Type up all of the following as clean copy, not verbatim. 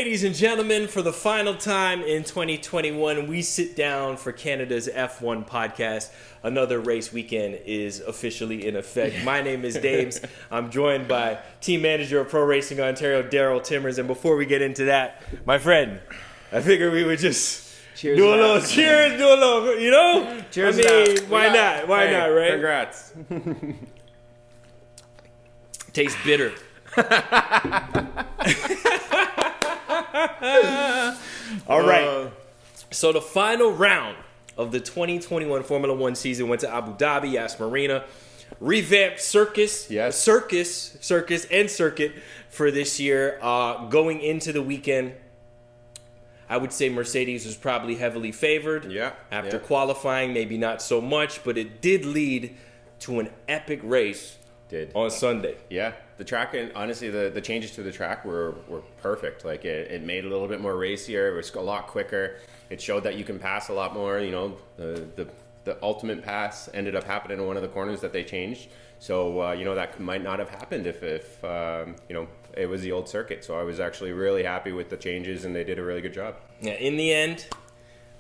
Ladies and gentlemen, for the final time in 2021, we sit down for Canada's F1 podcast. Another race weekend is officially in effect. My name is Dames. I'm joined by team manager of Pro Racing Ontario, Darryl Timmers. And before we get into that, my friend, I figured we would just cheers do a little cheers, do a little, you know? Cheers. I mean, why not? Why not, right? Congrats. Tastes bitter. All right. So the final round of the 2021 Formula One season went to Abu Dhabi, Yas Marina. Revamped circus and circuit for this year. Going into the weekend, I would say Mercedes was probably heavily favored. Yeah. After qualifying, maybe not so much, but it did lead to an epic race on Sunday. Yeah. The track, and honestly, the changes to the track were perfect. Like, it made it a little bit more racier. It was a lot quicker. It showed that you can pass a lot more. You know, the ultimate pass ended up happening in one of the corners that they changed. So, that might not have happened if it was the old circuit. So I was actually really happy with the changes, and they did a really good job. Yeah, in the end,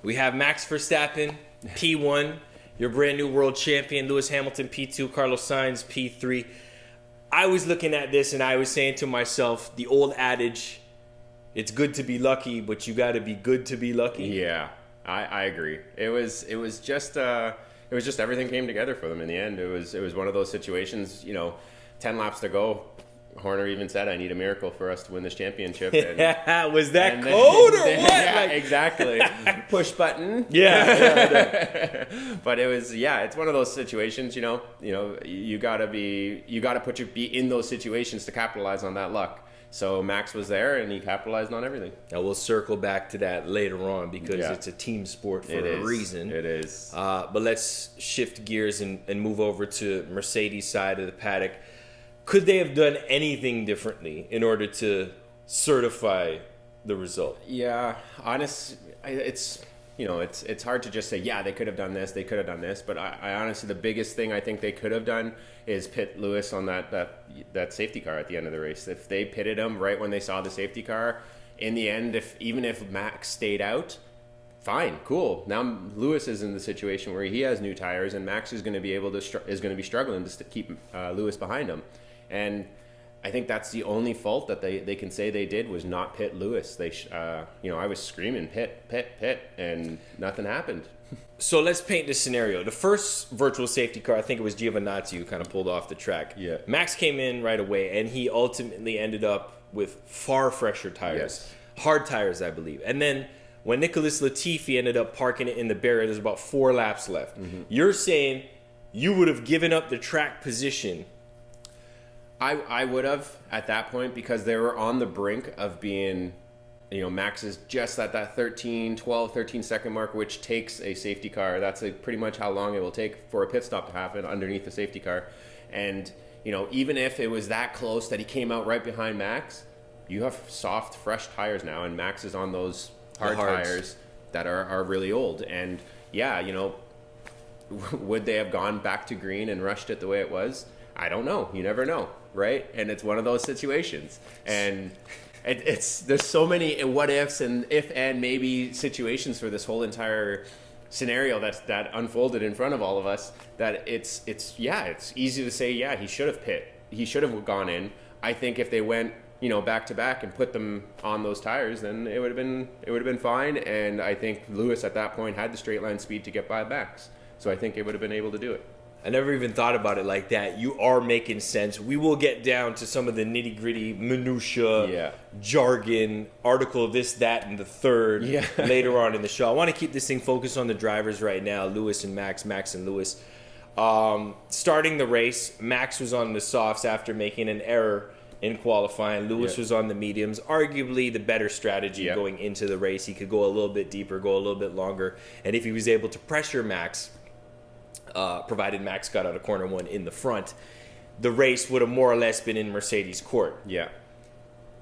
we have Max Verstappen, P1, your brand new world champion, Lewis Hamilton, P2, Carlos Sainz, P3. I was looking at this and I was saying to myself, the old adage, it's good to be lucky, but you got to be good to be lucky. Yeah, I agree. It was just everything came together for them in the end. It was one of those situations, 10 laps to go. Horner even said, I need a miracle for us to win this championship. And, was that code or what? Yeah, exactly. Push button. Yeah. But it's one of those situations, you gotta be in those situations to capitalize on that luck. So Max was there and he capitalized on everything. Now we'll circle back to that later on because it's a team sport for a reason. It is. But let's shift gears and move over to Mercedes' side of the paddock. Could they have done anything differently in order to certify the result? Yeah, it's hard to just say, they could have done this, they could have done this. But I honestly, the biggest thing I think they could have done is pit Lewis on that safety car at the end of the race. If they pitted him right when they saw the safety car, in the end, even if Max stayed out, fine, cool. Now Lewis is in the situation where he has new tires, and Max is going to be struggling to keep Lewis behind him. And I think that's the only fault that they can say they did was not pit Lewis. I was screaming pit, and nothing happened. So let's paint this scenario. The first virtual safety car, I think it was Giovinazzi who kind of pulled off the track. Yeah. Max came in right away, and he ultimately ended up with far fresher tires. Yes. Hard tires, I believe. And then when Nicholas Latifi ended up parking it in the barrier, there's about 4 laps left. Mm-hmm. You're saying you would have given up the track position. I would have at that point, because they were on the brink of being, Max is just at that 13 second mark, which takes a safety car. That's pretty much how long it will take for a pit stop to happen underneath the safety car. And, even if it was that close that he came out right behind Max, you have soft, fresh tires now, and Max is on those hard tires that are really old. And, would they have gone back to green and rushed it the way it was? I don't know. You never know, right? And it's one of those situations. And there's so many what ifs and if and maybe situations for this whole entire scenario that unfolded in front of all of us, that it's easy to say, he should have pit. He should have gone in. I think if they went, back to back and put them on those tires, then it would have been fine. And I think Lewis at that point had the straight line speed to get by Max. So I think it would have been able to do it. I never even thought about it like that. You are making sense. We will get down to some of the nitty-gritty minutia, jargon, article this, that, and the third later on in the show. I want to keep this thing focused on the drivers right now, Lewis and Max and Lewis. Starting the race, Max was on the softs after making an error in qualifying. Lewis was on the mediums. Arguably the better strategy going into the race. He could go a little bit deeper, go a little bit longer. And if he was able to pressure Max, provided Max got out of corner 1 in the front, the race would have more or less been in Mercedes' court. Yeah.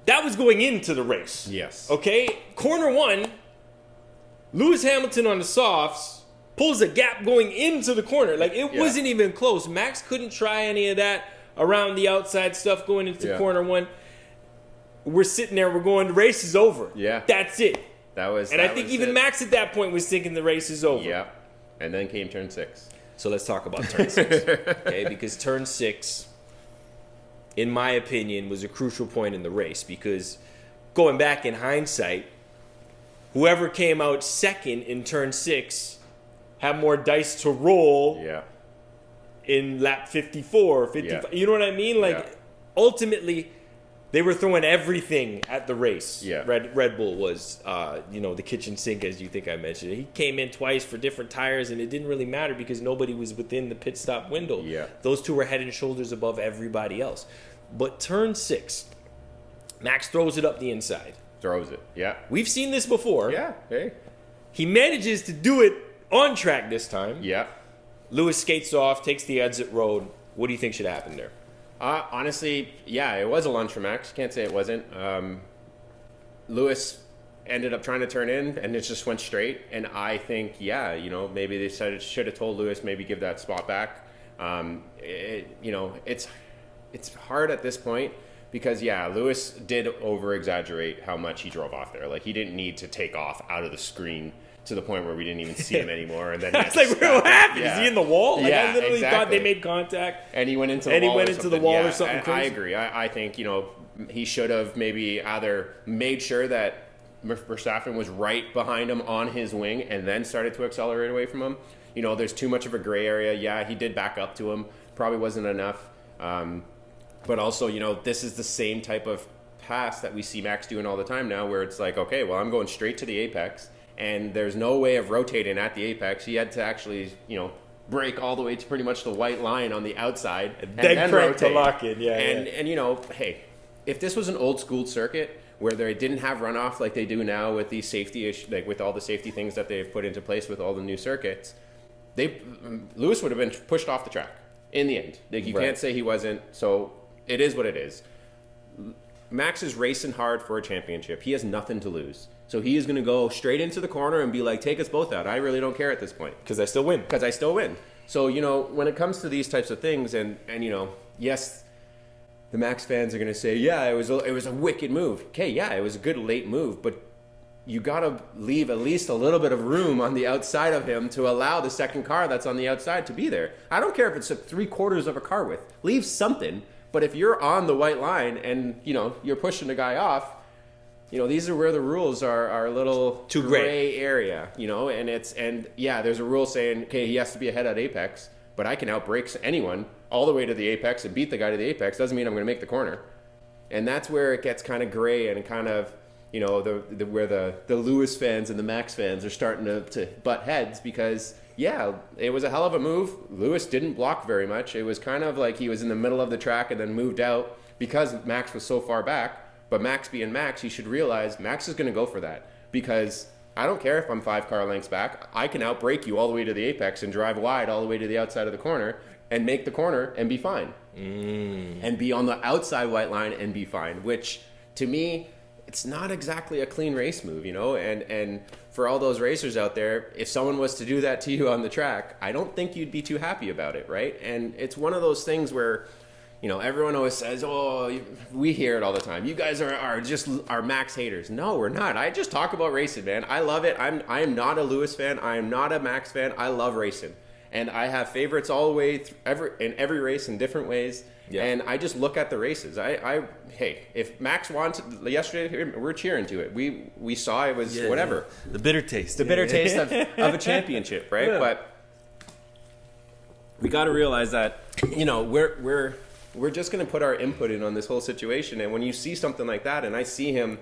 That was going into the race. Yes. Okay? Corner 1, Lewis Hamilton on the softs pulls a gap going into the corner. Like, it wasn't even close. Max couldn't try any of that around the outside stuff going into corner 1. we're sitting there, we're going, the race is over. Yeah. That's it. And I think even Max at that point was thinking the race is over. Yeah. And then came turn 6. So let's talk about turn 6. Okay, because turn 6, in my opinion, was a crucial point in the race, because going back in hindsight, whoever came out second in turn 6 had more dice to roll in lap 54, 55. You know what I mean? Like, ultimately, they were throwing everything at the race. Yeah. Red Bull was, the kitchen sink, as you think I mentioned. He came in twice for different tires, and it didn't really matter because nobody was within the pit stop window. Yeah. Those two were head and shoulders above everybody else. But turn 6, Max throws it up the inside. Throws it, yeah. We've seen this before. Yeah, hey. He manages to do it on track this time. Yeah. Lewis skates off, takes the exit road. What do you think should happen there? Honestly, yeah, it was a lunge for Max. Can't say it wasn't. Lewis ended up trying to turn in, and it just went straight. And I think, maybe they should have told Lewis, maybe give that spot back. It's hard at this point because, Lewis did over-exaggerate how much he drove off there. Like, he didn't need to take off out of the screen to the point where we didn't even see him anymore. And then that's like, what happened? Yeah. Is he in the wall? Like, yeah, I literally exactly. thought they made contact. And he went into the wall or something crazy. I agree. I think, he should have maybe either made sure that Verstappen was right behind him on his wing and then started to accelerate away from him. There's too much of a gray area. Yeah, he did back up to him. Probably wasn't enough. But also, this is the same type of pass that we see Max doing all the time now, where it's like, okay, well, I'm going straight to the apex, and there's no way of rotating at the apex. He had to actually, brake all the way to pretty much the white line on the outside and then rotate to lock in. And hey, if this was an old school circuit where they didn't have runoff like they do now with these safety issues, like with all the safety things that they've put into place with all the new circuits, Lewis would have been pushed off the track in the end. Like, you can't say he wasn't. So it is what it is. Max is racing hard for a championship. He has nothing to lose. So he is going to go straight into the corner and be like, take us both out. I really don't care at this point. Because I still win. So, when it comes to these types of things, and yes, the Max fans are going to say, yeah, it was a wicked move. Okay, yeah, it was a good late move, but you got to leave at least a little bit of room on the outside of him to allow the second car that's on the outside to be there. I don't care if it's 3/4 of a car width. Leave something. But if you're on the white line and, you're pushing the guy off, these are where the rules are a little too gray area, and there's a rule saying, okay, he has to be ahead at apex, but I can outbrake anyone all the way to the apex and beat the guy to the apex. Doesn't mean I'm going to make the corner. And that's where it gets kind of gray and kind of, where the Lewis fans and the Max fans are starting to butt heads because, it was a hell of a move. Lewis didn't block very much. It was kind of like he was in the middle of the track and then moved out because Max was so far back. But Max being Max, you should realize Max is going to go for that because I don't care if I'm 5 car lengths back. I can outbrake you all the way to the apex and drive wide all the way to the outside of the corner and make the corner and be fine. And be on the outside white line and be fine, which to me, it's not exactly a clean race move, and for all those racers out there, if someone was to do that to you on the track, I don't think you'd be too happy about it, right? And it's one of those things where, everyone always says, oh, we hear it all the time. You guys are Max haters. No, we're not. I just talk about racing, man. I love it. I am not a Lewis fan. I am not a Max fan. I love racing. And I have favorites all the way in every race in different ways. Yeah. And I just look at the races. Hey, if Max won yesterday, we're cheering to it. We saw it was whatever. Yeah. The bitter taste. The bitter taste of a championship, right? Yeah. But we got to realize that, we're just going to put our input in on this whole situation. And when you see something like that, and I see him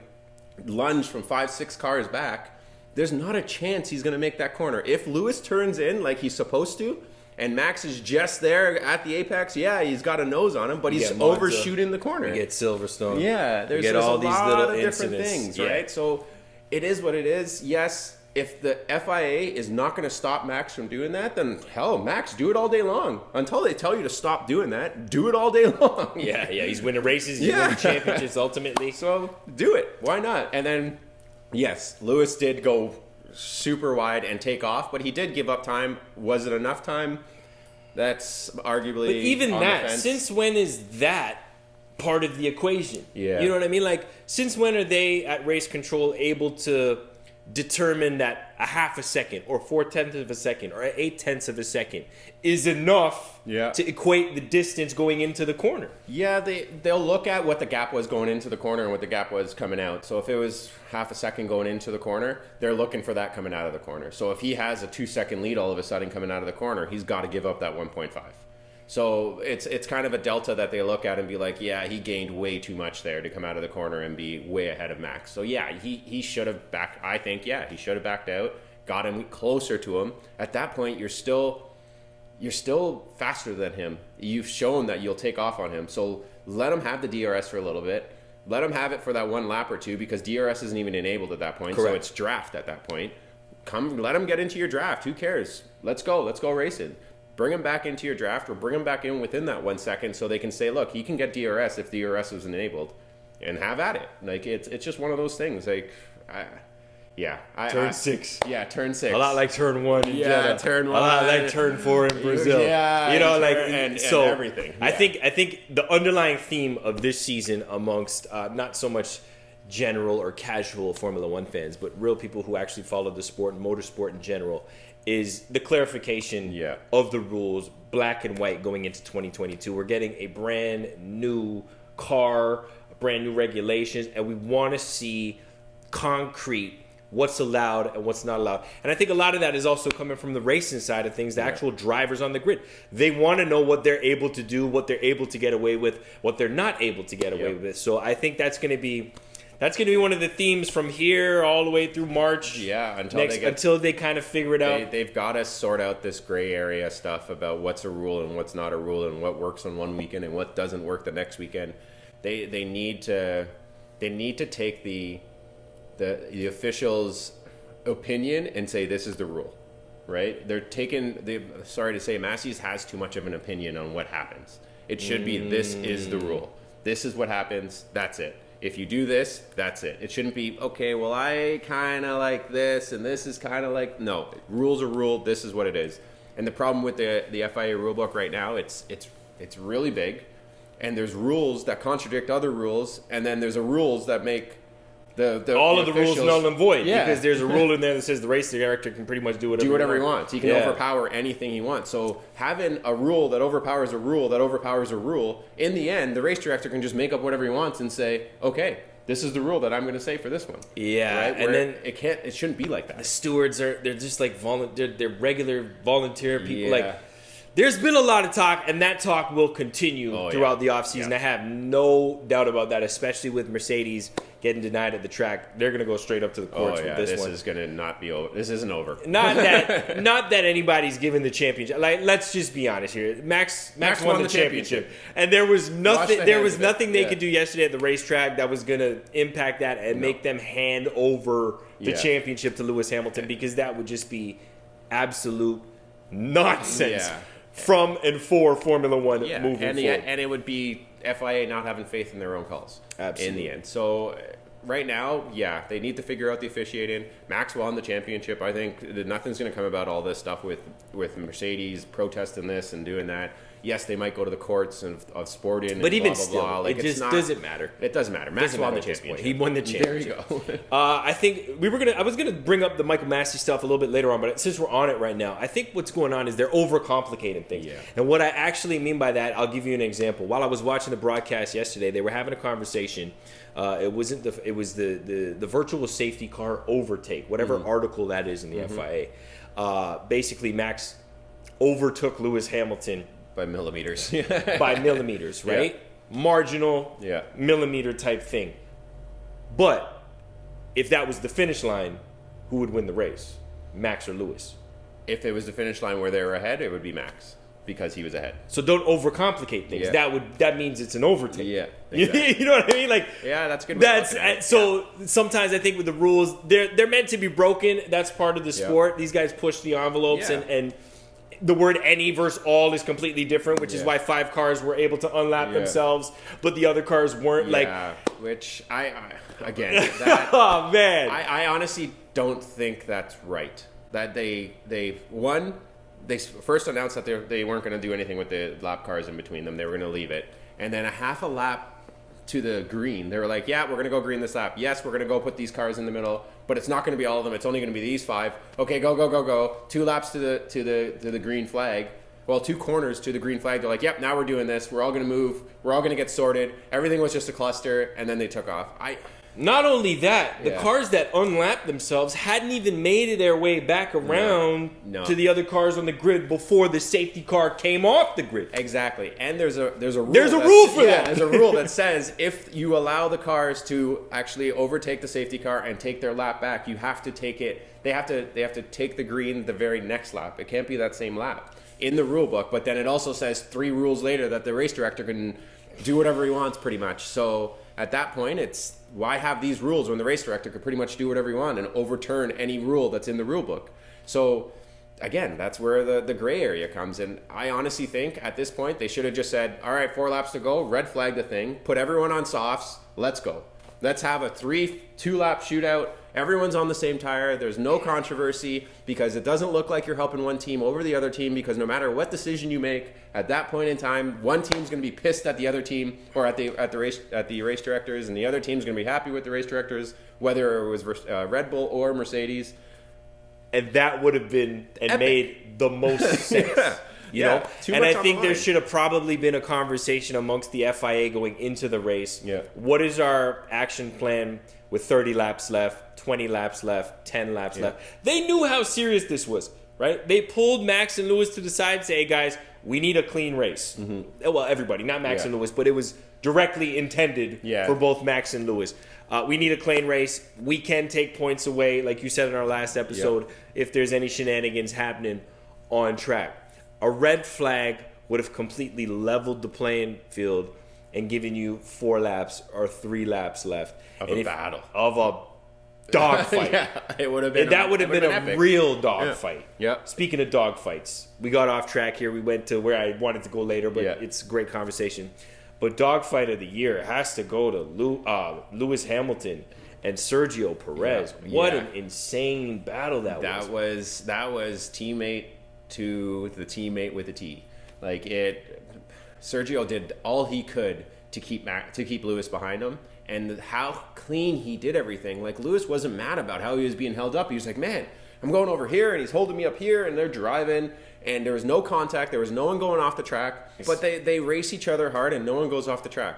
lunge from 5-6 cars back, there's not a chance he's going to make that corner. If Lewis turns in like he's supposed to, and Max is just there at the apex, he's got a nose on him, but he's overshooting the corner. You get Silverstone. Yeah, there's all these little different things, right? So it is what it is. Yes, if the FIA is not going to stop Max from doing that, then hell, Max, do it all day long. Until they tell you to stop doing that, do it all day long. Yeah, he's winning races, he's winning championships ultimately. So do it. Why not? And then, yes, Lewis did go super wide and take off, but he did give up time. Was it enough time? That's arguably. But even that, since when is that part of the equation. Yeah. You know what I mean? Like, since when are they at race control able to determine that a half a second or 4/10 of a second or 8/10 of a second is enough to equate the distance going into the corner? Yeah, they'll look at what the gap was going into the corner and what the gap was coming out. So if it was half a second going into the corner, they're looking for that coming out of the corner. So if he has a 2-second lead all of a sudden coming out of the corner, he's got to give up that 1.5. So it's kind of a delta that they look at and be like, yeah, he gained way too much there to come out of the corner and be way ahead of Max. So yeah, he should have backed. I think he should have backed out, got him closer to him. At that point, you're still faster than him. You've shown that you'll take off on him. So let him have the DRS for a little bit. Let him have it for that one lap or two, because DRS isn't even enabled at that point. Correct. So it's draft at that point. Let him get into your draft. Who cares? Let's go racing. Bring him back into your draft, or bring him back in within that 1 second, so they can say, look, he can get DRS if DRS was enabled, and have at it. Like, it's just one of those things. Like, turn 6. Yeah, turn 6. A lot like turn 1 in Jeddah. Turn 1. A lot like turn 4 in Brazil. Yeah, you know, like and so everything. Yeah. I think the underlying theme of this season amongst not so much general or casual Formula One fans, but real people who actually follow the sport and motorsport in general, is the clarification of the rules, black and white, going into 2022. We're getting a brand new car, brand new regulations, and we want to see concrete what's allowed and what's not allowed. And I think a lot of that is also coming from the racing side of things, the actual drivers on the grid. They want to know what they're able to do, what they're able to get away with, what they're not able to get away with. So I think that's going to be one of the themes from here all the way through March. Yeah, until they kind of figure it out. They've got to sort out this gray area stuff about what's a rule and what's not a rule, and what works on one weekend and what doesn't work the next weekend. They need to take the officials' opinion and say, this is the rule, right? Sorry to say, Massey's has too much of an opinion on what happens. It should be, this is the rule. This is what happens. That's it. If you do this, that's it. It shouldn't be, okay, well, I kind of like this, and this is kind of like... No, rules are rule. This is what it is. And the problem with the FIA rulebook right now, it's really big, and there's rules that contradict other rules, and then there's rules that make all of the rules null and void, because there's a rule in there that says the race director can pretty much do whatever he wants. He can overpower anything he wants. So having a rule that overpowers a rule, in the end, the race director can just make up whatever he wants and say, okay, this is the rule that I'm going to say for this one. Yeah, right? And then it shouldn't be like that. The stewards they're just like they're regular volunteer people. Like, there's been a lot of talk, and that talk will continue throughout the offseason. I have no doubt about that, especially with Mercedes getting denied at the track. They're going to go straight up to the courts with this one. This is going to not be over. This isn't over. Not that anybody's given the championship. Like, let's just be honest here. Max won the championship, and there was nothing they could do yesterday at the racetrack that was going to impact that and make them hand over the championship to Lewis Hamilton, because that would just be absolute nonsense. From and for Formula One moving forward. And it would be FIA not having faith in their own calls. Absolutely. In the end. So right now, they need to figure out the officiating. Max won the championship. I think that nothing's going to come about all this stuff with Mercedes protesting this and doing that. Yes, they might go to the courts of sporting, but and even blah, blah, still, blah. Like, it just doesn't matter. It doesn't matter. Max won the championship. He won the championship. There you go. I think I was gonna bring up the Michael Massey stuff a little bit later on, but since we're on it right now, I think what's going on is they're overcomplicating things. Yeah. And what I actually mean by that, I'll give you an example. While I was watching the broadcast yesterday, they were having a conversation. It was the virtual safety car overtake, whatever article that is in the FIA. Basically, Max overtook Lewis Hamilton by millimeters. Right? Marginal, millimeter type thing. But if that was the finish line, who would win the race? Max or Lewis? If it was the finish line where they were ahead, it would be Max, because he was ahead. So don't overcomplicate things. That means it's an overtake. Yeah, exactly. You know what I mean? Like, that's good. Sometimes I think with the rules, they're meant to be broken. That's part of the sport. These guys push the envelopes, and the word any versus all is completely different, which is why 5 cars were able to unlap themselves, but the other cars weren't. Which again, that, oh man, I honestly don't think that's right. That they first announced that they weren't going to do anything with the lap cars in between them. They were going to leave it, and then a half a lap to the green. They were like, yeah, we're going to go green this lap. Yes, we're going to go put these cars in the middle, but it's not going to be all of them. It's only going to be these 5. Okay, go. 2 laps to the green flag. Well, 2 corners to the green flag. They're like, yep, now we're doing this. We're all going to move. We're all going to get sorted. Everything was just a cluster, and then they took off. Not only that, the cars that unlapped themselves hadn't even made their way back around to the other cars on the grid before the safety car came off the grid. Exactly. And there's a rule. There's a rule for that. There's a rule that says if you allow the cars to actually overtake the safety car and take their lap back, you have to take it. They have to take the green the very next lap. It can't be that same lap in the rule book. But then it also says 3 rules later that the race director can do whatever he wants, pretty much. So at that point, it's why have these rules when the race director could pretty much do whatever he wants and overturn any rule that's in the rule book? So again, that's where the gray area comes in. I honestly think at this point they should have just said, all right, 4 laps to go, red flag the thing, put everyone on softs, let's go. Let's have a 2-lap shootout. Everyone's on the same tire. There's no controversy because it doesn't look like you're helping one team over the other team, because no matter what decision you make at that point in time, one team's going to be pissed at the other team or at the race directors, and the other team's going to be happy with the race directors, whether it was Red Bull or Mercedes. And that would have been Epic. Made the most sense. You know? And I think there should have probably been a conversation amongst the FIA going into the race. Yeah. What is our action plan with 30 laps left, 20 laps left, 10 laps left? They knew how serious this was, right? They pulled Max and Lewis to the side and say, hey, guys, we need a clean race. Mm-hmm. Well, everybody, not Max and Lewis, but it was directly intended for both Max and Lewis. We need a clean race. We can take points away, like you said in our last episode, if there's any shenanigans happening on track. A red flag would have completely leveled the playing field and given you 4 laps or 3 laps left of a battle. Of a dogfight. It would have been. That would have been a epic. real dogfight. Yeah. Speaking of dogfights, we got off track here. We went to where I wanted to go later, but it's a great conversation. But dogfight of the year has to go to Lewis Hamilton and Sergio Perez. What an insane battle that was. That was teammate to the teammate with a T. Like Sergio did all he could to keep Lewis behind him, and how clean he did everything. Like, Lewis wasn't mad about how he was being held up. He was like, man, I'm going over here and he's holding me up here, and they're driving, and there was no contact. There was no one going off the track, but they race each other hard and no one goes off the track.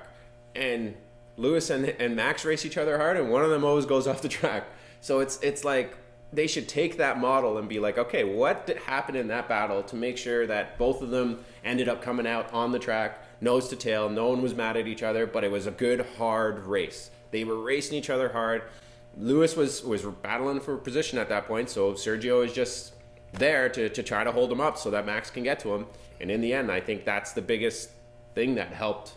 And Lewis and Max race each other hard, and one of them always goes off the track. So it's like, they should take that model and be like, okay, what happened in that battle to make sure that both of them ended up coming out on the track, nose to tail. No one was mad at each other, but it was a good, hard race. They were racing each other hard. Lewis was battling for position at that point, so Sergio is just there to try to hold him up so that Max can get to him. And in the end, I think that's the biggest thing that helped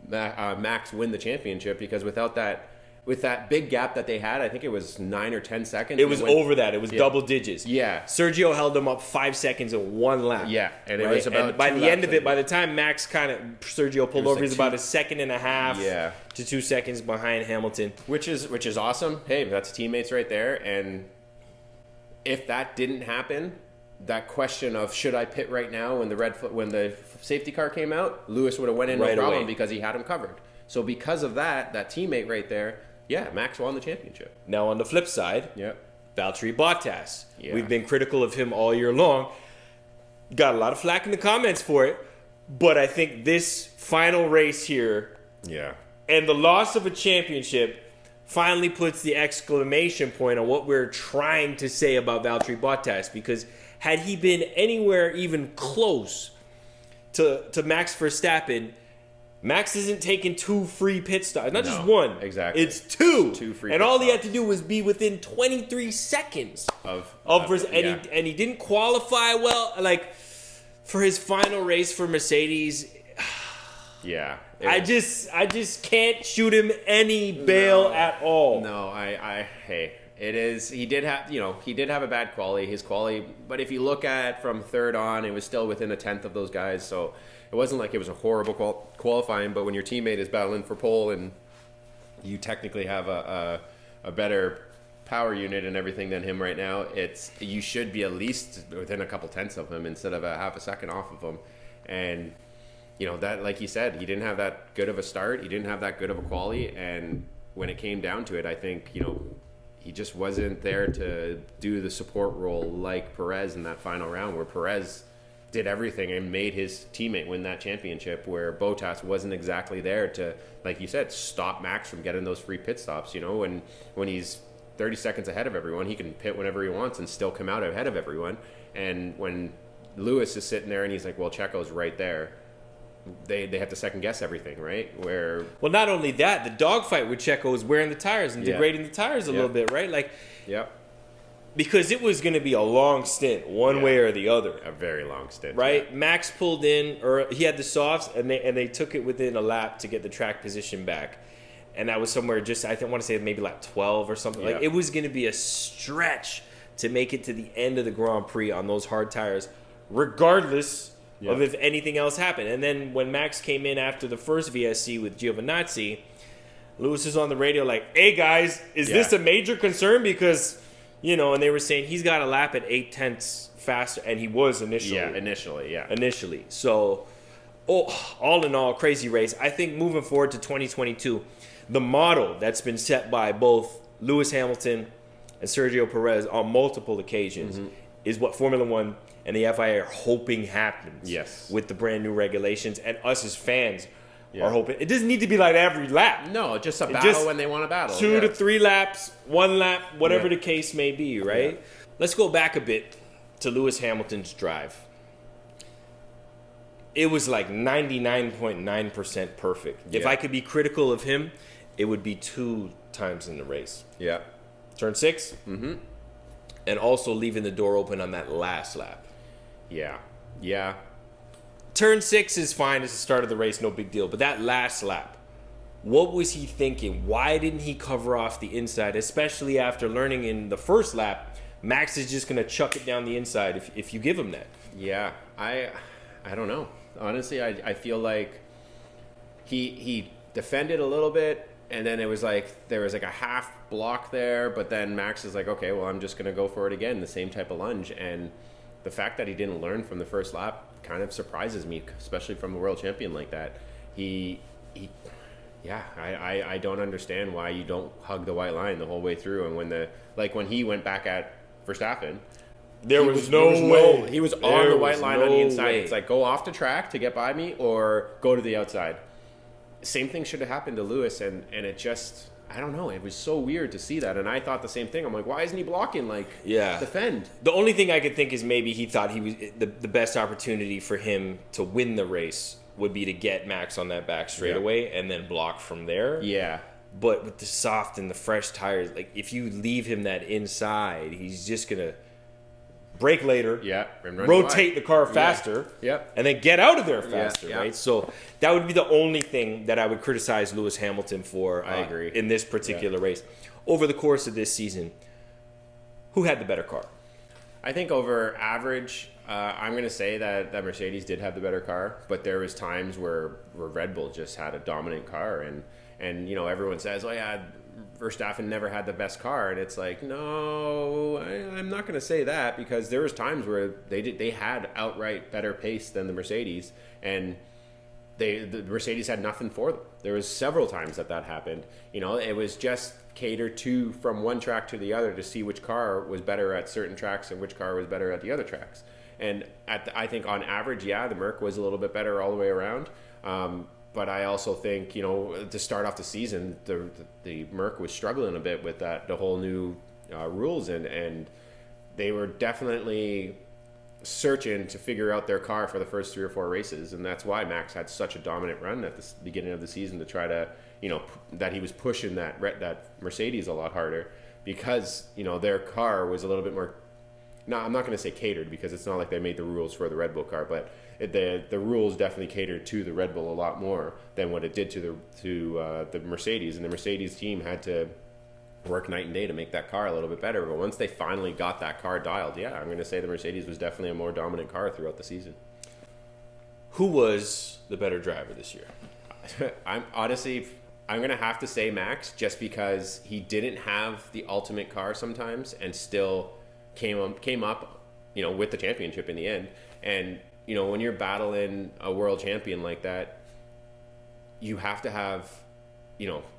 Max win the championship, because without that, with that big gap that they had, I think it was 9 or 10 seconds. It was over that. It was double digits. Yeah. Sergio held them up 5 seconds in one lap. Yeah. And it was about, and by the end of it, by the time Max Sergio pulled over, he was about 1.5 to 2 seconds behind Hamilton. Which is awesome. Hey, that's teammates right there. And if that didn't happen, that question of should I pit right now when the safety car came out, Lewis would have went in no problem because he had him covered. So because of that teammate right there, Max won the championship. Now on the flip side, Valtteri Bottas. Yeah. We've been critical of him all year long. Got a lot of flack in the comments for it, but I think this final race here, and the loss of a championship finally puts the exclamation point on what we're trying to say about Valtteri Bottas, because had he been anywhere even close to Max Verstappen, Max isn't taking 2 free pit stops. Not just one. Exactly. It's 2. 2 free and pit all stops. he had to do was be within 23 seconds and he didn't qualify well. Like, for his final race for Mercedes, I just can't shoot him any bail at all. No, hey, it is. He did have a bad quali. His quali, but if you look at from third on, it was still within 1/10 of those guys. So it wasn't like it was a horrible qualifying. But when your teammate is battling for pole and you technically have a better power unit and everything than him right now, you should be at least within a couple tenths of him instead of a half a second off of him. And that, like you said, he didn't have that good of a start. He didn't have that good of a quali. And when it came down to it, I think, he just wasn't there to do the support role like Perez in that final round, where Perez did everything and made his teammate win that championship, where Bottas wasn't exactly there to, like you said, stop Max from getting those free pit stops. When he's 30 seconds ahead of everyone, he can pit whenever he wants and still come out ahead of everyone. And when Lewis is sitting there and he's like, well, Checo's right there, they have to second guess everything, right? Well, not only that, the dogfight with Checo is wearing the tires and degrading the tires a little bit, right? Because it was going to be a long stint, one way or the other. A very long stint, right? Yeah. Max pulled in, or he had the softs, and they took it within a lap to get the track position back, and that was somewhere just, I want to say maybe lap 12 or something. Like, it was going to be a stretch to make it to the end of the Grand Prix on those hard tires, regardless of if anything else happened. And then when Max came in after the first VSC with Giovinazzi, Lewis is on the radio like, "Hey guys, is this a major concern?" Because and they were saying he's got a lap at 0.8 faster, and he was initially. Initially. So, all in all, crazy race. I think moving forward to 2022, the model that's been set by both Lewis Hamilton and Sergio Perez on multiple occasions is what Formula One and the FIA are hoping happens with the brand new regulations, and us as fans are hoping. It doesn't need to be like every lap. No, just a battle when they want a battle. 2 to 3 laps, 1 lap, whatever the case may be, right? Yeah. Let's go back a bit to Lewis Hamilton's drive. It was like 99.9% perfect. If I could be critical of him, it would be 2 times in the race. Yeah. Turn 6, and also leaving the door open on that last lap. Yeah. Turn 6 is fine as the start of the race, no big deal. But that last lap, what was he thinking? Why didn't he cover off the inside? Especially after learning in the first lap, Max is just going to chuck it down the inside if you give him that. Yeah, I don't know. Honestly, I feel like he defended a little bit, and then there was like a half block there, but then Max is like, okay, well, I'm just going to go for it again, the same type of lunge. And the fact that he didn't learn from the first lap kind of surprises me, especially from a world champion like that. I don't understand why you don't hug the white line the whole way through. And when he went back at Verstappen, there was no way. He was on the white line on the inside. It's like, go off the track to get by me or go to the outside. Same thing should have happened to Lewis, and it just, I don't know. It was so weird to see that, and I thought the same thing. I'm like, why isn't he blocking? Defend. The only thing I could think is maybe he thought he was the best opportunity for him to win the race would be to get Max on that back straightaway and then block from there. Yeah. But with the soft and the fresh tires, like if you leave him that inside, he's just gonna brake later, rotate the car faster, and then get out of there faster, right? So that would be the only thing that I would criticize Lewis Hamilton for. I agree. In this particular race. Over the course of this season, who had the better car? I think over average, I'm going to say that Mercedes did have the better car, but there was times where Red Bull just had a dominant car, and everyone says, oh yeah, Verstappen never had the best car, and it's like, no, I'm not going to say that, because there was times where they had outright better pace than the Mercedes, and the Mercedes had nothing for them. There was several times that happened. It was just catered to from one track to the other to see which car was better at certain tracks and which car was better at the other tracks. And I think on average, the Merc was a little bit better all the way around. But I also think, to start off the season, the Merc was struggling a bit with the whole new rules, and they were definitely searching to figure out their car for the first 3 or 4 races, and that's why Max had such a dominant run at the beginning of the season to try to, that he was pushing that Mercedes a lot harder, because their car was a little bit more. No, I'm not going to say catered, because it's not like they made the rules for the Red Bull car, but the rules definitely catered to the Red Bull a lot more than what it did to the Mercedes, and the Mercedes team had to work night and day to make that car a little bit better. But once they finally got that car dialed, I'm going to say the Mercedes was definitely a more dominant car throughout the season. Who was the better driver this year? I'm going to have to say Max, just because he didn't have the ultimate car sometimes and still came up with the championship in the end. And when you're battling a world champion like that, you have to have,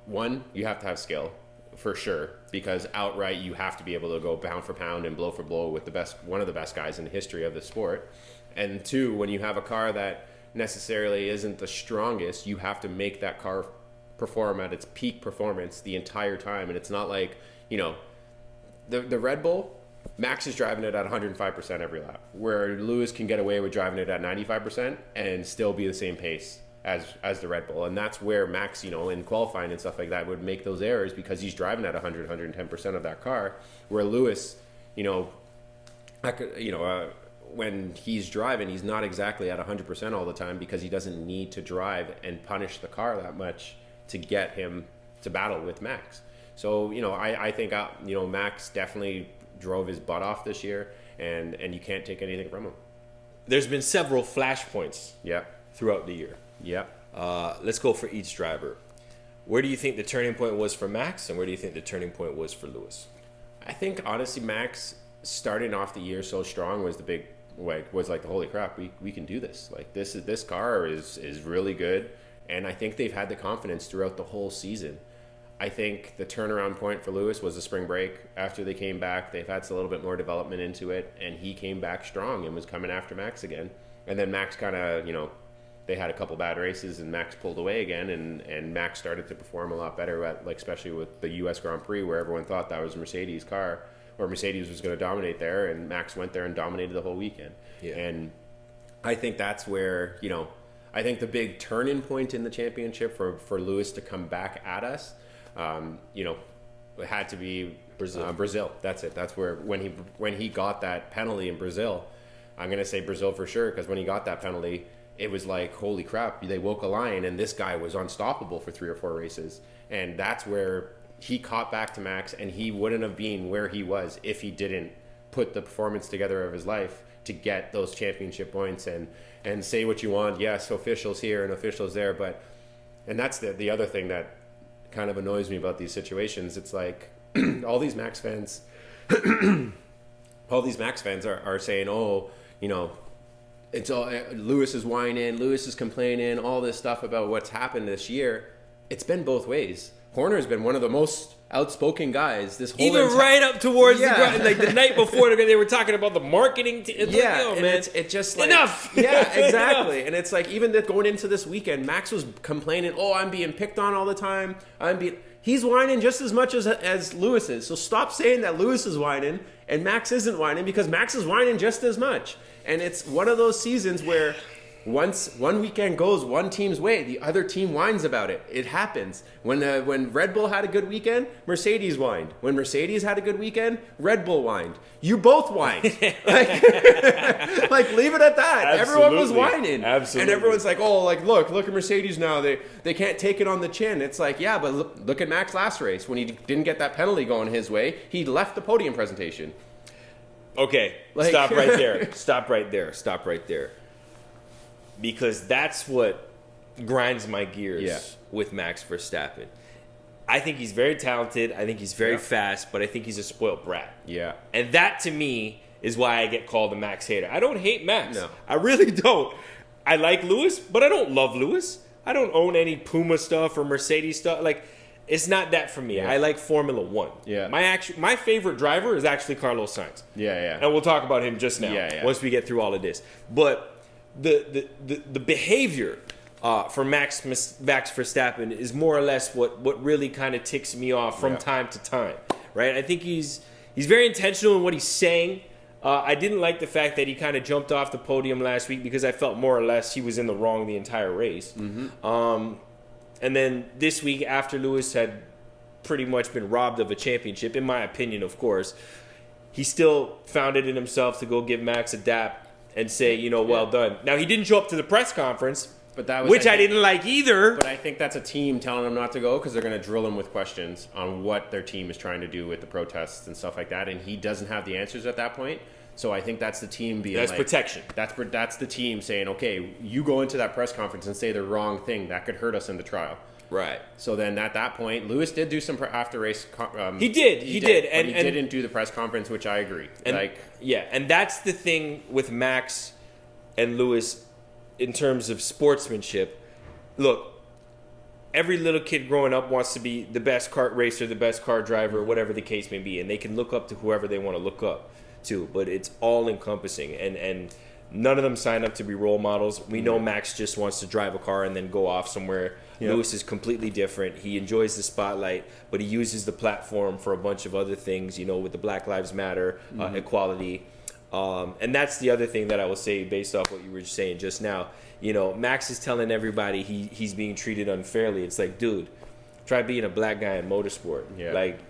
one, you have to have skill for sure, because outright you have to be able to go pound for pound and blow for blow with one of the best guys in the history of the sport. And two, when you have a car that necessarily isn't the strongest, you have to make that car perform at its peak performance the entire time. And it's not like, the Red Bull, Max is driving it at 105% every lap, where Lewis can get away with driving it at 95% and still be the same pace as the Red Bull. And that's where Max, in qualifying and stuff like that, would make those errors, because he's driving at 110% of that car, where Lewis, when he's driving, he's not exactly at 100% all the time, because he doesn't need to drive and punish the car that much to get him to battle with Max. So, I think, Max definitely drove his butt off this year, and you can't take anything from him. There's been several flashpoints throughout the year. Let's go for each driver. Where do you think the turning point was for Max, and where do you think the turning point was for Lewis? I think, honestly, Max starting off the year so strong was the holy crap, we can do this. Like, this car is really good, and I think they've had the confidence throughout the whole season. I think the turnaround point for Lewis was the spring break. After they came back, they've had a little bit more development into it, and he came back strong and was coming after Max again. And then Max kind of, they had a couple bad races, and Max pulled away again, and Max started to perform a lot better especially with the U.S. Grand Prix, where everyone thought that was Mercedes' car, or Mercedes was going to dominate there, and Max went there and dominated the whole weekend. And I think that's where, I think the big turning point in the championship for Lewis to come back at us, it had to be Brazil. That's it. That's where when he got that penalty in Brazil, I'm going to say Brazil for sure, because when he got that penalty, it was like, holy crap, they woke a lion, and this guy was unstoppable for 3 or 4 races. And that's where he caught back to Max, and he wouldn't have been where he was if he didn't put the performance together of his life to get those championship points. And say what you want, yes, officials here and officials there, and that's the other thing that kind of annoys me about these situations. It's like all these Max fans are saying, it's all Lewis is whining, Lewis is complaining, all this stuff about what's happened this year. It's been both ways. Horner's been one of the most outspoken guys this whole right up towards the night before they were talking about the marketing and it just like enough exactly enough. And it's like, even going into this weekend, Max was complaining, I'm being picked on all the time, he's whining just as much as Lewis is. So stop saying that Lewis is whining and Max isn't whining, because Max is whining just as much. And it's one of those seasons where once one weekend goes one team's way, the other team whines about it. It happens. When Red Bull had a good weekend, Mercedes whined. When Mercedes had a good weekend, Red Bull whined. You both whined. Leave it at that. Absolutely. Everyone was whining. Absolutely. And everyone's like, look at Mercedes now. They can't take it on the chin. It's like, yeah, but look at Max last race. When he didn't get that penalty going his way, he left the podium presentation. Okay, stop right there. Stop right there. Because that's what grinds my gears with Max Verstappen. I think he's very talented. I think he's very fast, but I think he's a spoiled brat. Yeah. And that, to me, is why I get called a Max hater. I don't hate Max. No. I really don't. I like Lewis, but I don't love Lewis. I don't own any Puma stuff or Mercedes stuff. It's not that for me. Yeah. I like Formula One. Yeah. My favorite driver is actually Carlos Sainz. Yeah. And we'll talk about him just now once we get through all of this. But the behavior for Max Verstappen is more or less what really kind of ticks me off from time to time, right? I think he's very intentional in what he's saying. I didn't like the fact that he kind of jumped off the podium last week, because I felt more or less he was in the wrong the entire race. Mm-hmm. And then this week, after Lewis had pretty much been robbed of a championship, in my opinion, of course, he still found it in himself to go give Max a dap and say, well done. Now, he didn't show up to the press conference, but that was, which I didn't like either. But I think that's a team telling him not to go, because they're going to drill him with questions on what their team is trying to do with the protests and stuff like that, and he doesn't have the answers at that point. So I think that's the team being protection. That's the team saying, okay, you go into that press conference and say the wrong thing. That could hurt us in the trial. Right. So then at that point, Lewis did do some after race. He did. And he didn't do the press conference, which I agree. And that's the thing with Max. and Lewis in terms of sportsmanship. Look, every little kid growing up wants to be the best kart racer, the best car driver, whatever the case may be, and they can look up to whoever they want to look up to, but it's all encompassing, and none of them sign up to be role models. We know Max just wants to drive a car and then go off somewhere. Yep. Lewis is completely different. He enjoys the spotlight, but he uses the platform for a bunch of other things, with the Black Lives Matter, equality. And that's the other thing that I will say based off what you were saying just now. Max is telling everybody he's being treated unfairly. It's like, dude, try being a black guy in motorsport. Yeah. Like,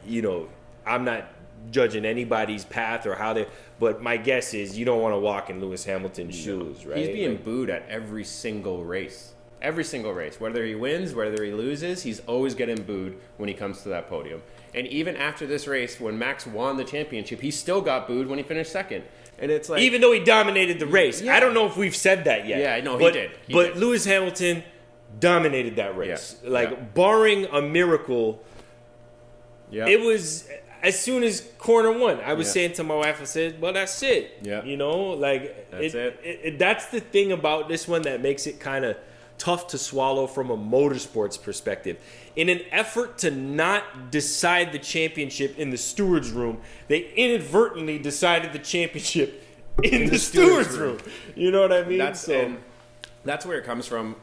I'm not judging anybody's path or how they, but my guess is you don't want to walk in Lewis Hamilton's shoes, right? He's being booed at every single race. Every single race. Whether he wins, whether he loses, he's always getting booed when he comes to that podium. And even after this race, when Max won the championship, he still got booed when he finished second. And it's like, even though he dominated the race. I don't know if we've said that yet. Yeah, no, he did. But Lewis Hamilton dominated that race. Yeah. Barring a miracle, it was... As soon as corner one, I was saying to my wife, I said, well, that's it. Yeah. That's it. That's the thing about this one that makes it kind of tough to swallow from a motorsports perspective. In an effort to not decide the championship in the steward's room, they inadvertently decided the championship in the steward's room. You know what I mean? That's where it comes from.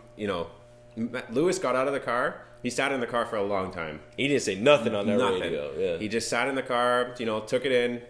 Lewis got out of the car. He sat in the car for a long time. He didn't say nothing on that radio. Yeah. He just sat in the car, took it in,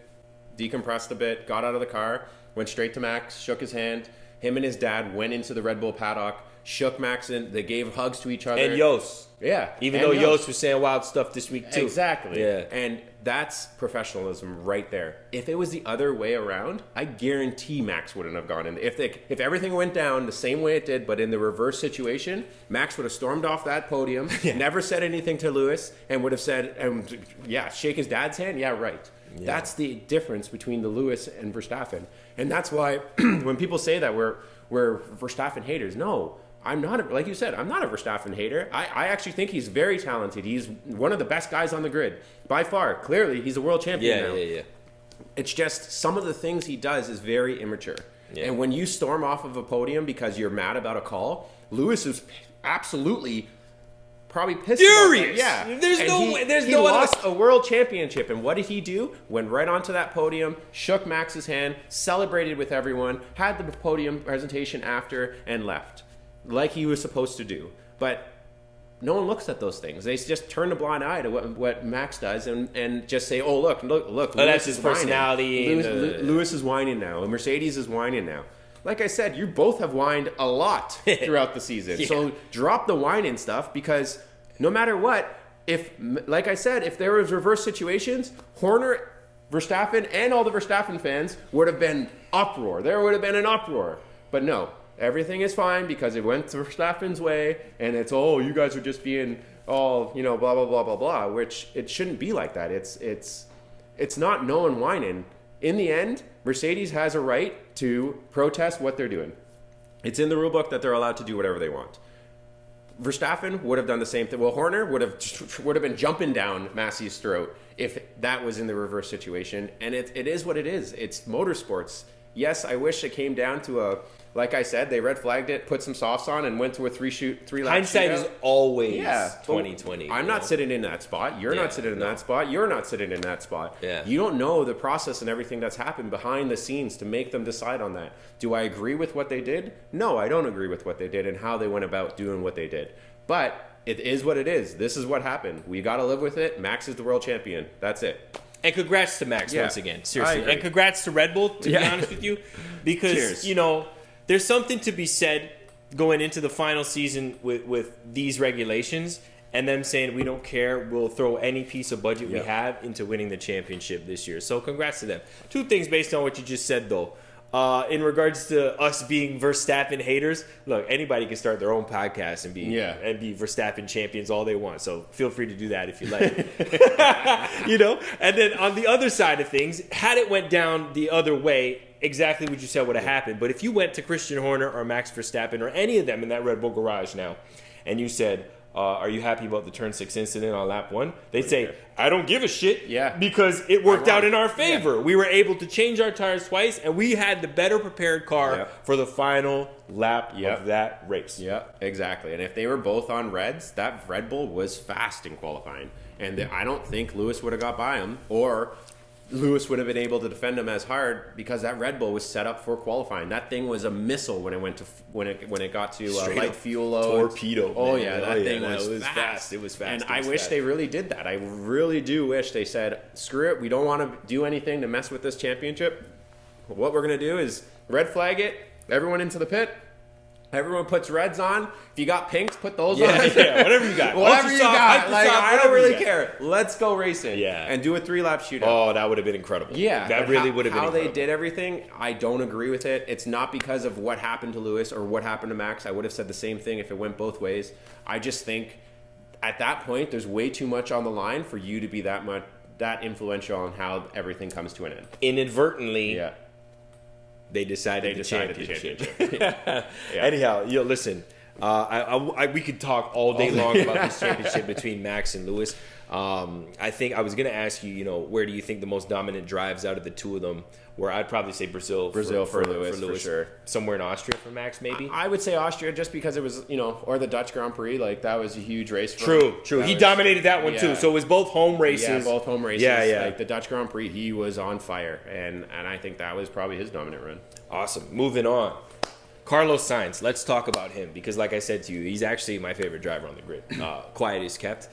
decompressed a bit, got out of the car, went straight to Max, shook his hand. Him and his dad went into the Red Bull paddock, shook Max in. They gave hugs to each other. And Yost. Yeah. Even though Yost was saying wild stuff this week, too. Exactly. Yeah. And that's professionalism right there. If it was the other way around, I guarantee Max wouldn't have gone in. If everything went down the same way it did, but in the reverse situation, Max would have stormed off that podium, never said anything to Lewis, and would have said, shake his dad's hand? Yeah, right. Yeah. That's the difference between the Lewis and Verstappen. And that's why when people say that we're Verstappen haters, no. I'm not, like you said, I'm not a Verstappen hater. I actually think he's very talented. He's one of the best guys on the grid. By far. Clearly, he's a world champion now. Yeah. It's just some of the things he does is very immature. Yeah. And when you storm off of a podium because you're mad about a call, Lewis is absolutely probably pissed furious. About that. Yeah. He lost a world championship. And what did he do? Went right onto that podium, shook Max's hand, celebrated with everyone, had the podium presentation after, and left. Like he was supposed to do. But no one looks at those things. They just turn a blind eye to what Max does and just say, oh, look, Lewis that's his personality. Lewis is whining now. And Mercedes is whining now. Like I said, you both have whined a lot throughout the season. So drop the whining stuff because no matter what, if there was reverse situations, Horner, Verstappen, and all the Verstappen fans would have been uproar. There would have been an uproar. But no. Everything is fine because it went to Verstappen's way, and it's, you guys are just being all, blah, blah, blah, blah, blah, which it shouldn't be like that. It's not no one whining. In the end, Mercedes has a right to protest what they're doing. It's in the rule book that they're allowed to do whatever they want. Verstappen would have done the same thing. Well, Horner would have been jumping down Massey's throat if that was in the reverse situation, and it is what it is. It's motorsports. Yes, I wish it came down to like I said, they red flagged it, put some softs on, and went to a three lap Hindsight is always 2020. I'm not sitting in that spot. You're not sitting in that spot. You're not sitting in that spot. Yeah. You don't know the process and everything that's happened behind the scenes to make them decide on that. Do I agree with what they did? No, I don't agree with what they did and how they went about doing what they did. But it is what it is. This is what happened. We got to live with it. Max is the world champion. That's it. And congrats to Max once again. Seriously. And congrats to Red Bull, to be honest with you. Because, there's something to be said going into the final season with these regulations and them saying we don't care, we'll throw any piece of budget we have into winning the championship this year. So congrats to them. Two things based on what you just said, though. In regards to us being Verstappen haters, look, anybody can start their own podcast and be Verstappen champions all they want. So feel free to do that if you like. And then on the other side of things, had it went down the other way, exactly what you said would have happened. But if you went to Christian Horner or Max Verstappen or any of them in that Red Bull garage now, and you said, are you happy about the turn 6 incident on lap 1? They'd say, I don't give a shit. Yeah. Because it worked out in our favor. Yeah. We were able to change our tires twice, and we had the better prepared car for the final lap of that race. Yeah, exactly. And if they were both on reds, that Red Bull was fast in qualifying. And I don't think Lewis would have got by him, or Lewis would have been able to defend him as hard, because that Red Bull was set up for qualifying. That thing was a missile when it got to light fuel load. Torpedo. Oh yeah, that thing was fast. It was fast. And I wish they really did that. I really do wish they said, screw it, we don't want to do anything to mess with this championship. What we're gonna do is red flag it. Everyone into the pit. Everyone puts reds on. If you got pinks, put those on. Yeah, whatever you got. Whatever you got. Like, I don't really care. Let's go racing. Yeah. And do a 3-lap shootout. Oh, that would have been incredible. Yeah. That really would have been incredible. How they did everything, I don't agree with it. It's not because of what happened to Lewis or what happened to Max. I would have said the same thing if it went both ways. I just think at that point, there's way too much on the line for you to be that influential on how everything comes to an end. Inadvertently, they decided the championship. Anyhow, listen, we could talk all day long about this championship between Max and Lewis. I think I was going to ask you, where do you think the most dominant drives out of the two of them? Where I'd probably say Brazil for Lewis, for sure. Somewhere in Austria for Max, maybe? I would say Austria just because it was, or the Dutch Grand Prix. Like, that was a huge race for him. True. He dominated that one, too. So it was both home races. Yeah, both home races. Yeah. Like, the Dutch Grand Prix, he was on fire. And I think that was probably his dominant run. Awesome. Moving on. Carlos Sainz. Let's talk about him. Because like I said to you, he's actually my favorite driver on the grid. Quiet is kept.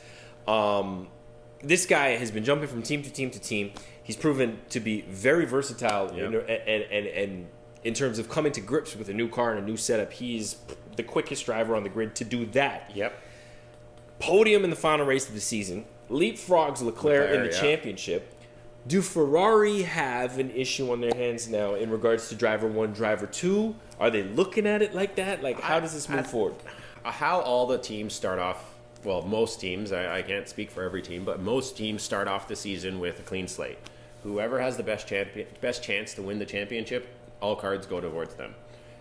This guy has been jumping from team to team to team. He's proven to be very versatile, and in terms of coming to grips with a new car and a new setup, he's the quickest driver on the grid to do that. Yep. Podium in the final race of the season, leapfrogs Leclerc in the championship. Do Ferrari have an issue on their hands now in regards to driver 1, driver 2? Are they looking at it like that? Like, how does this move forward? How all the teams start off. Well, most teams, I can't speak for every team, but most teams start off the season with a clean slate. Whoever has the best chance to win the championship, all cards go towards them.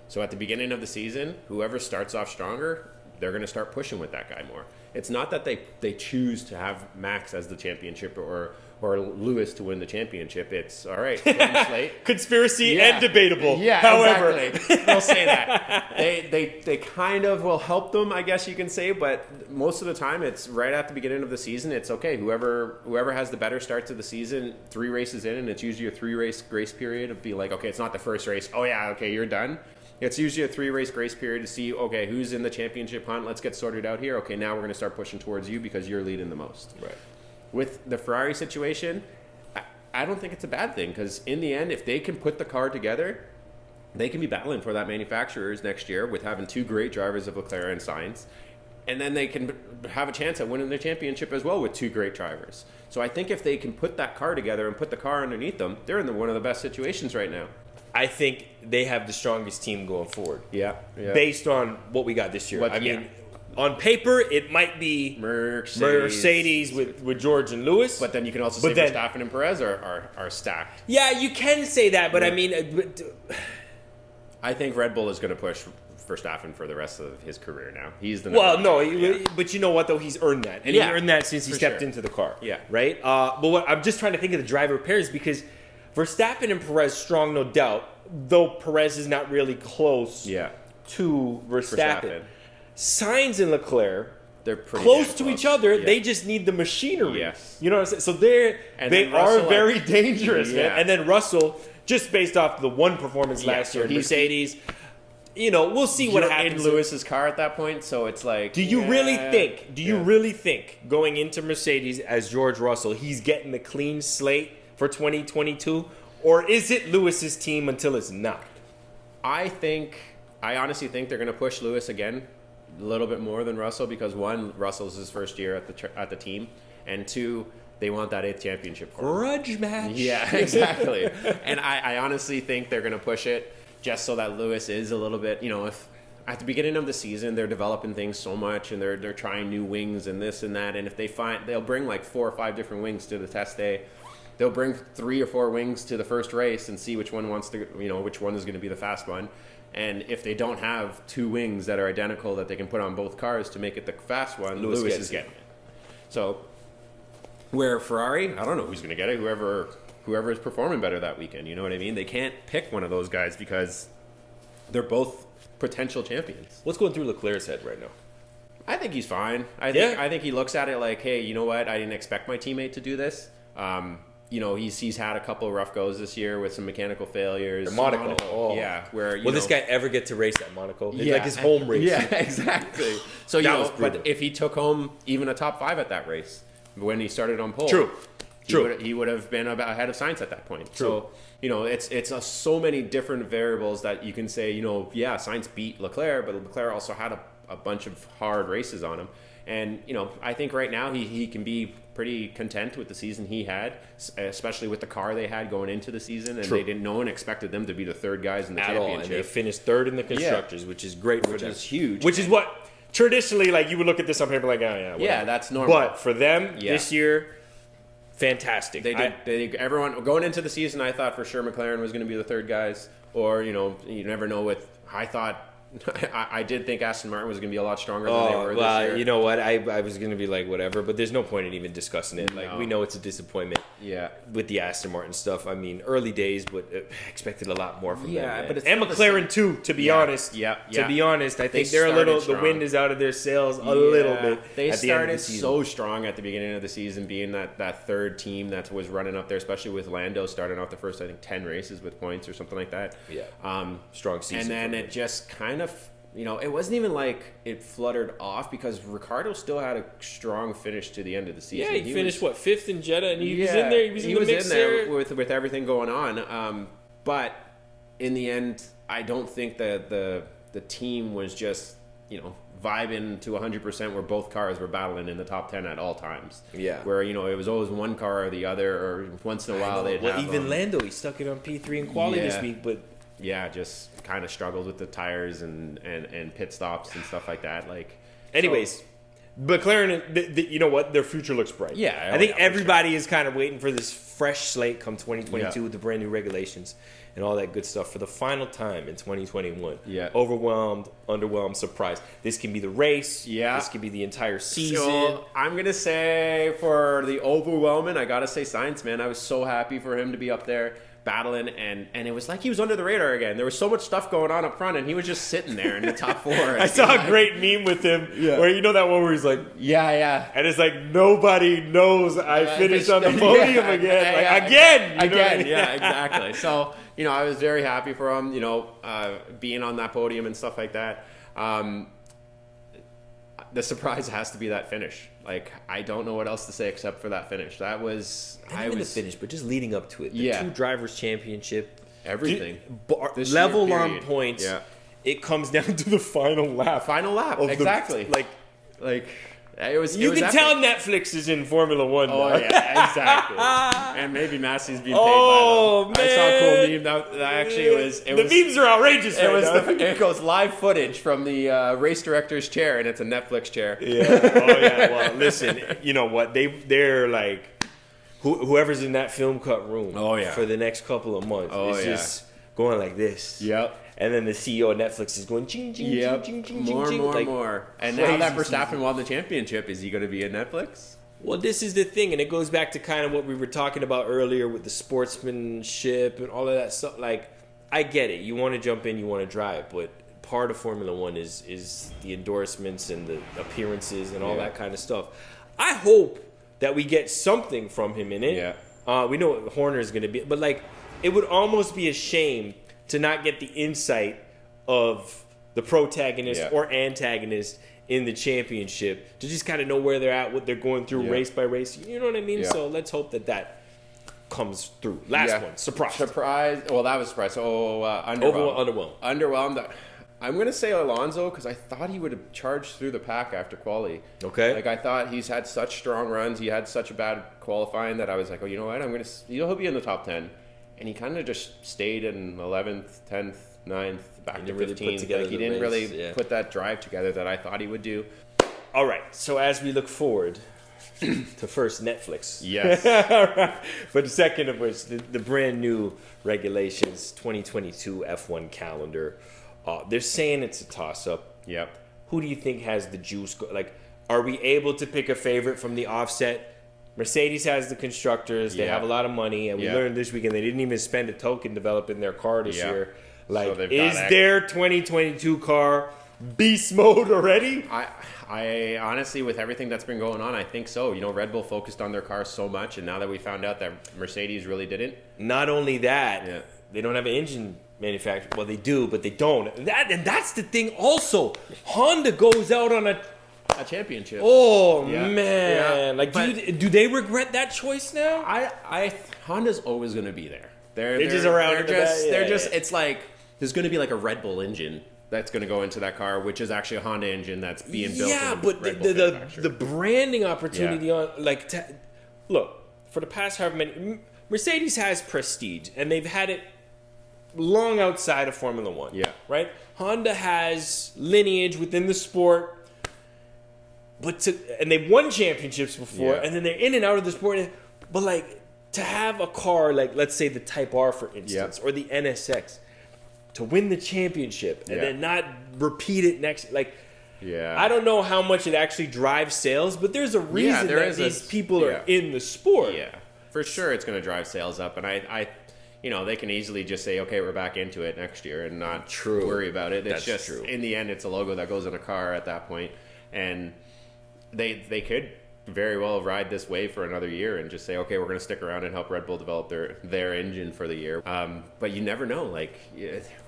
So at the beginning of the season, whoever starts off stronger, they're going to start pushing with that guy more. It's not that they choose to have Max as the championship or Lewis to win the championship. It's all right. Clean slate. Conspiracy and debatable. Yeah, however, exactly. They'll say that. They kind of will help them, I guess you can say, but most of the time it's right at the beginning of the season. It's okay. Whoever has the better start to the season, 3 races in, and it's usually a 3-race grace period of be like, okay, it's not the first race. Oh yeah, okay, you're done. It's usually a 3-race grace period to see, okay, who's in the championship hunt. Let's get sorted out here. Okay, now we're going to start pushing towards you because you're leading the most. Right. With the Ferrari situation, I don't think it's a bad thing because in the end, if they can put the car together, they can be battling for that manufacturers next year with having 2 great drivers of Leclerc and Sainz. And then they can have a chance at winning the championship as well with 2 great drivers. So I think if they can put that car together and put the car underneath them, they're in one of the best situations right now. I think they have the strongest team going forward. Yeah. Based on what we are this year. I mean, on paper, it might be Mercedes with George and Lewis. But then you can also say Verstappen and Perez are stacked. Yeah, you can say that, but I mean... I think Red Bull is going to push Verstappen for the rest of his career now. He's the but you know what, though? He's earned that. And he earned that since he stepped into the car. Yeah. Right? But I'm just trying to think of the driver pairs because Verstappen and Perez strong, no doubt, though Perez is not really close to Verstappen. Sainz and Leclerc, they're pretty close to each other. Yeah. They just need the machinery. Yes. You know what I'm saying? So they are very dangerous, man. And then Russell, just based off the one performance last year in Mercedes, we'll see what happens in Lewis's car at that point. So it's like, do you really think going into Mercedes as George Russell, he's getting the clean slate for 2022, or is it Lewis's team until it's not? I honestly think they're going to push Lewis again a little bit more than Russell because 1, Russell's his first year at the team, and 2, they want that 8th championship for him. Grudge match. Yeah, exactly. And I honestly think they're going to push it just so that Lewis is a little bit, if at the beginning of the season they're developing things so much and they're trying new wings and this and that, and if they'll bring like 4 or 5 different wings to the test day. They'll bring 3 or 4 wings to the first race and see which one which one is going to be the fast one. And if they don't have two wings that are identical that they can put on both cars to make it the fast one, Lewis is getting it. So where Ferrari, I don't know who's going to get it. Whoever is performing better that weekend, you know what I mean? They can't pick one of those guys because they're both potential champions. What's going through Leclerc's head right now? I think he's fine. I think he looks at it like, hey, you know what? I didn't expect my teammate to do this. He's had a couple of rough goes this year with some mechanical failures. Monaco. Oh. Yeah. Will this guy ever get to race at Monaco? It's like his home race. Yeah, exactly. So, but if he took home even a top 5 at that race when he started on pole. True. He would have been ahead of Sainz at that point. True. So, it's so many different variables that you can say, Sainz beat Leclerc, but Leclerc also had a bunch of hard races on him. And, I think right now he can be pretty content with the season he had, especially with the car they had going into the season. And no one expected them to be the third guys in the championship. And they finished third in the Constructors, which is great for them. Which is huge. Which is what, traditionally, like, you would look at this on paper like, oh, yeah, whatever. Yeah, that's normal. But for them, this year, fantastic. They did. Everyone, going into the season, I thought for sure McLaren was going to be the third guys. Or, you never know I thought... I did think Aston Martin was going to be a lot stronger than they were this year. You know what? I was going to be like, whatever, but there's no point in even discussing it. Like, we know it's a disappointment with the Aston Martin stuff. I mean, early days, but expected a lot more from them. But and McLaren, too, to be honest. To be honest, I think they're a little, the wind is out of their sails a little bit. They started so strong at the beginning of the season, being that third team that was running up there, especially with Lando starting off the first, I think, 10 races with points or something like that. Strong season. And then it just kind of... it wasn't even like it fluttered off because Ricciardo still had a strong finish to the end of the season. Yeah, he finished, 5th in Jeddah, and he was in there. He was in there with everything going on. But in the end, I don't think that the team was just, vibing to 100% where both cars were battling in the top 10 at all times. Yeah. Where, it was always one car or the other, or once in a while they'd have... even Lando, he stuck it on P3 in quali this week, but... Yeah, just kind of struggled with the tires and pit stops and stuff like that. Anyways, McLaren, you know what? Their future looks bright. Yeah. I think everybody is kind of waiting for this fresh slate come 2022 with the brand new regulations and all that good stuff for the final time in 2021. Yeah. Overwhelmed, underwhelmed, surprised. This can be the race. Yeah. This can be the entire season. So I'm going to say for the overwhelming, I got to say Sainz, man. I was so happy for him to be up there battling, and it was like he was under the radar again. There was so much stuff going on up front, and he was just sitting there in the top 4. I saw a great meme with him where that one where he's like, and it's like nobody knows I finished on the podium again. Again, yeah, exactly. So I was very happy for him, being on that podium and stuff like that. The surprise has to be that finish. I don't know what else to say except for that finish. That was... the finish, but just leading up to it. The 2 Drivers' Championship. Everything. Level on points. Yeah. It comes down to the final lap. Exactly. You can tell Netflix is in Formula One now. Oh, yeah, exactly. And maybe Massey's being paid by them. Man. I saw a cool meme that actually was... The memes are outrageous It goes live footage from the race director's chair, and it's a Netflix chair. Yeah. Well, listen, you know what? They're like... Whoever's in that film cut room for the next couple of months is just going like this. Yep. And then the CEO of Netflix is going ching, ching, ching, ching, ching, more, ching. More. And now that Verstappen won the championship, is he going to be in Netflix? Well, this is the thing, and it goes back to kind of what we were talking about earlier with the sportsmanship and all of that stuff. I get it. You want to jump in, you want to drive, but part of Formula One is the endorsements and the appearances and all that kind of stuff. I hope that we get something from him in it. Yeah. We know what Horner is going to be, but it would almost be a shame to not get the insight of the protagonist or antagonist in the championship, to just kind of know where they're at, what they're going through race by race. You know what I mean? Yeah. So let's hope that comes through. Last one. Surprise. Well, that was surprise. Underwhelmed. Underwhelmed. I'm going to say Alonso because I thought he would have charged through the pack after quali. Okay. I thought he's had such strong runs. He had such a bad qualifying that I was like, oh, you know what? He'll be in the top 10. And he kind of just stayed in 11th, 10th, 9th, back to 15th. He didn't really put that drive together that I thought he would do. All right. So as we look forward to first Netflix. Yes. All right. But the second of which, the brand new regulations, 2022 F1 calendar. They're saying it's a toss-up. Yep. Who do you think has the juice? Like, are we able to pick a favorite from the offset? Mercedes has the constructors. They have a lot of money. And we learned this weekend they didn't even spend a token developing their car this year. Like, so is their 2022 car beast mode already? I honestly, with everything that's been going on, I think so. You know, Red Bull focused on their car so much, and now that we found out that Mercedes really didn't. Not only that, they don't have an engine manufacturer. Well, they do, but they don't. And that's the thing also. Honda goes out on a championship. Oh, man. Like, do they regret that choice now? Honda's always going to be there. They're just around. It's like, there's going to be like a Red Bull engine that's going to go into that car, which is actually a Honda engine that's being built. Yeah, but the branding opportunity on, like, look, for the past however many, Mercedes has prestige, and they've had it long outside of Formula One. Yeah. Right? Honda has lineage within the sport, and they've won championships before, and then they're in and out of the sport. But, like, to have a car like, let's say, the Type R, for instance, or the NSX, to win the championship and then not repeat it next, like, I don't know how much it actually drives sales, but there's a reason that these people are in the sport. Yeah, for sure, it's going to drive sales up, and I, you know, they can easily just say, okay, we're back into it next year, and not worry about it. It's just in the end, it's a logo that goes on a car at that point, and they could very well ride this wave for another year and just say, okay, we're going to stick around and help Red Bull develop their engine for the year. But you never know. Like,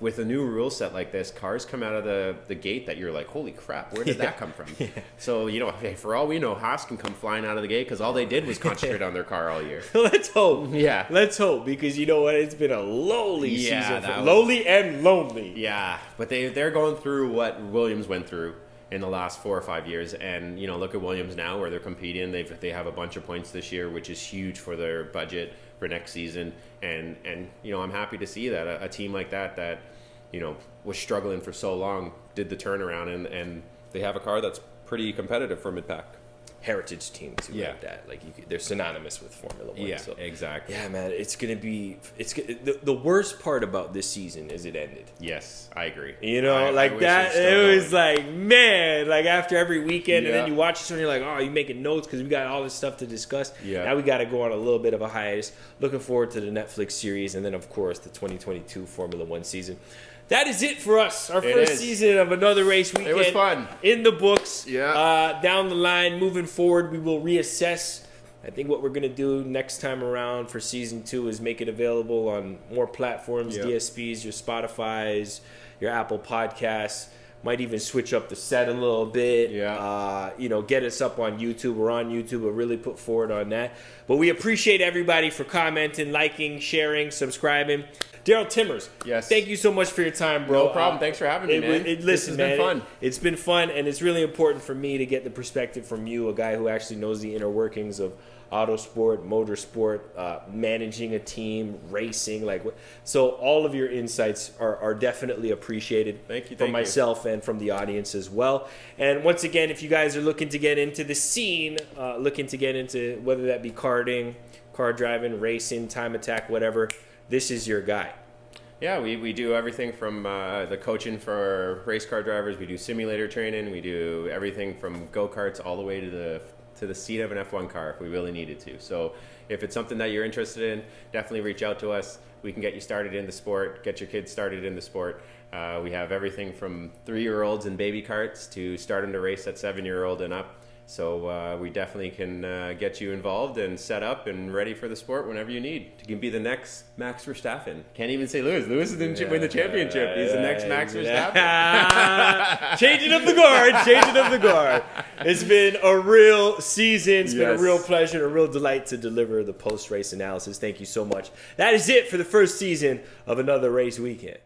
with a new rule set like this, cars come out of the gate that you're like, holy crap, where did that come from? So, you know, hey, for all we know, Haas can come flying out of the gate because all they did was concentrate on their car all year. Let's hope. Yeah. Let's hope, because you know what? It's been a lowly season. Lowly and lonely. Yeah. But they're going through what Williams went through in the last 4 or 5 years, and you know, look at Williams now, where they're competing. They have a bunch of points this year, which is huge for their budget for next season. And you know, I'm happy to see that a team like that you know was struggling for so long did the turnaround, and they have a car that's pretty competitive for mid-pack. Heritage team too, like that. Like, they're synonymous with Formula One. Yeah, so. Exactly. Yeah, man, it's gonna be. The worst part about this season is it ended. Yes, I agree. You know, it was like, man, like after every weekend, and then you watch it and you're like, oh, you making notes because we got all this stuff to discuss. Yeah. Now we got to go on a little bit of a hiatus. Looking forward to the Netflix series, and then of course the 2022 Formula One season. That is it for us. Our first season of Another Race Weekend. It was fun. In the books. Yeah. Down the line, moving forward, we will reassess. I think what we're going to do next time around for season 2 is make it available on more platforms, DSPs, your Spotifys, your Apple Podcasts. Might even switch up the set a little bit. Yeah. You know, get us up on YouTube. We're on YouTube. We'll really put forward on that. But we appreciate everybody for commenting, liking, sharing, subscribing. Darryl Timmers, thank you so much for your time, bro. No problem. Thanks for having me, man. Listen, man, it's been fun. It's been fun, and it's really important for me to get the perspective from you, a guy who actually knows the inner workings of autosport, motorsport, managing a team, racing. So all of your insights are definitely appreciated. Thank you. From myself and from the audience as well. And once again, if you guys are looking to get into the scene, looking to get into whether that be karting, car driving, racing, time attack, whatever, this is your guy. Yeah, we do everything from the coaching for race car drivers. We do simulator training. We do everything from go-karts all the way to the seat of an F1 car if we really needed to. So if it's something that you're interested in, definitely reach out to us. We can get you started in the sport, get your kids started in the sport. We have everything from 3-year-olds in baby carts to starting to race at 7-year-old and up. So we definitely can get you involved and set up and ready for the sport whenever you need. You can be the next Max Verstappen. Can't even say Lewis. Lewis didn't win the championship. He's the next Max Verstappen. Changing up the guard. It's been a real season. It's been a real pleasure, a real delight to deliver the post-race analysis. Thank you so much. That is it for the first season of Another Race Weekend.